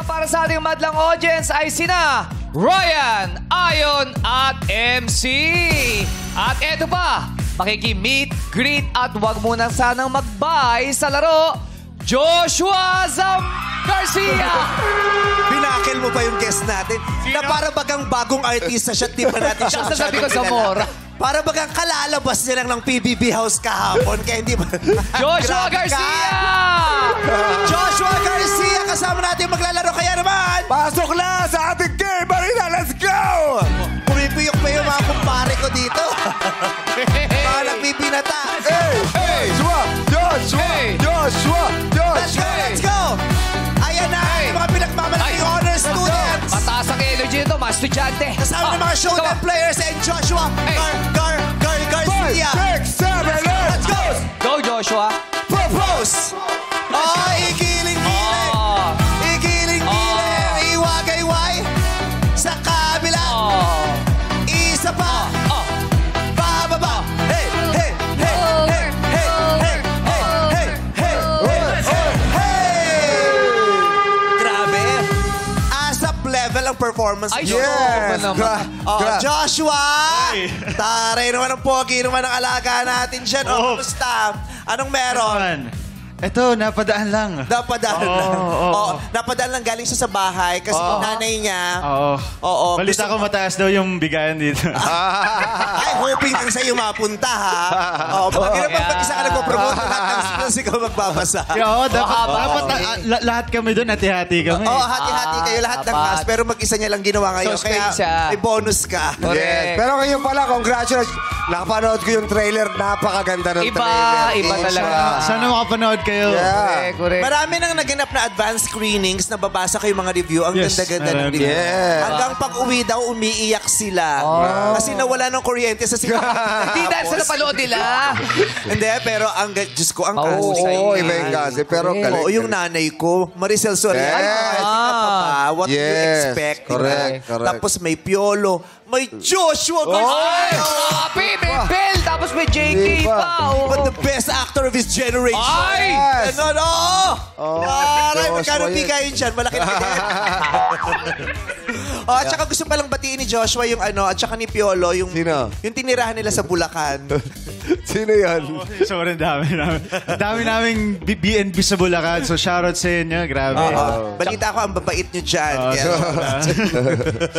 para sa ating madlang audience ay sina Ryan, Ayon at MC. At eto pa, makiki-meet, greet at wag munang sanang mag-bye sa laro, Joshua Zam Garcia. Binakil mo pa yung guest natin na para bagang bagong artista siya, di pa natin siya Sasabi ko sa Mora. Para bagang kalalabas niya lang ng PBB House kahapon, kaya hindi ba... Joshua Grabe ka. Garcia! Joshua Garcia, kasama natin maglalaro. Kaya naman, Pasok na sa ating game, Marina! Let's go! pumipiyok pa yung mga kumpare ko dito. Mga nagpipinata. Hey! Hey! Joshua! Hey! Joshua! Let's go, Joshua! let's go! Ayan na, yung mga pinagmamalaking honor students. Mataas ang energy nito, mga estudyante. Kasama ng mga showtime players and Joshua Garcia. 6, 7, 8! Let's go! Go, Joshua. Propose! Oh, igiling-giling! Oh. Igiling-giling! Iwagayway! Sa kabila! Oh. Isa pa! Oh. Bababa! Hey! Hey! Hey! Hey! Hey! Hey! Hey! Hey! Hey! Hey! Grabe! ASAP level ang performance Ay, niyo. yes. naman. Joshua! Taray naman ang pogi naman ang alaga natin dyan. Oh. Kumusta? Anong meron? Ito, napadaan lang. Napadaan lang. Napadaan lang galing siya sa bahay kasi yung nanay niya. Oo. Balita ko mataas daw yung bigayan dito. Ay, hoping lang sa'yo mapunta, ha? Oo, pag mag-isa ka nagpo-promote, lahat ng skills ikaw magbabasa. dapat lahat kami doon, hati-hati kami. Oo, hati-hati kayo lahat ng cast, pero mag-isa niya lang ginawa ngayon. So, Kaya siya. may bonus ka. Correct. Pero ngayon pala, congratulations. Nakapanood ko yung trailer. Napakaganda ng trailer. Iba talaga. Sana makapanood kayo. Yeah. Correct. Marami nang naganap na advanced screenings, nababasa kayo mga review. Ang Yes, ganda-ganda ng marami. review. Yes. Hanggang pag-uwi daw, umiiyak sila. Kasi nawala ng kuryente sa sila. Hindi dahil sa napanood nila. Hindi, pero Diyos ko, ang kaso Oo, sa Oo, iba yung kasi. Pero galing. Oo, yung nanay ko, Maricel Soriano. Yes. What do you Yes. expect? Correct, diba? correct. Tapos may Piolo, may Joshua Ay, Garcia. grabe, may Bell, tapos may JK Iba. pa. Oo. But the best actor of his generation. Ay! Yes. Ganon, oo! Aray, Joshua magkano yun. bigayin dyan? Malaki na bigayin. At saka gusto palang batiin ni Joshua yung at saka ni Piolo, yung Sino? yung tinirahan nila sa Bulacan. Sino yan? Sobrang dami namin. Dami naming B&B sa Bulacan. So shoutout sa inyo. Grabe. Balita ko, ang babait nyo dyan. Kaya,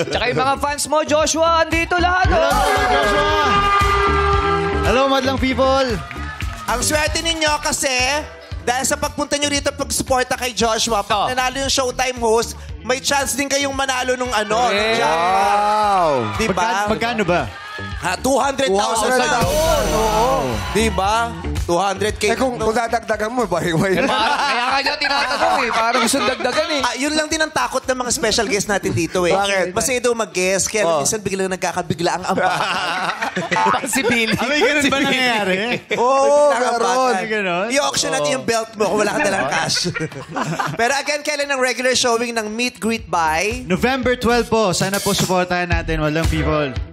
Tsaka yung mga fans mo, Joshua, andito lahat. Hello, madlang people. ang swerte ninyo kasi dahil sa pagpunta nyo rito pag-suporta kay Joshua, pag nanalo yung Showtime host, may chance din kayong manalo nung jackpot. Wow! Diba? Magkano ba? 200,000 na yun. Oo. Diba? 200K. Eh kung dadagdagan mo, bahiway na. Kaya nga niya tinatanong eh. Parang gusto dagdagan eh. Yun lang din ang takot ng mga special guest natin dito eh. Bakit? Masaya daw mag-guest, kaya minsan biglang nagkakabigla ang amba. Possibility. May ganun ba nangyayari? Oo, Biglang ang meron. bata. Ganon? I-auction natin yung belt mo kung wala ka dalang cash. Pero again, kailan ang regular showing ng Meet Greet by? November 12 po. Sana po supportahan natin, madlang people.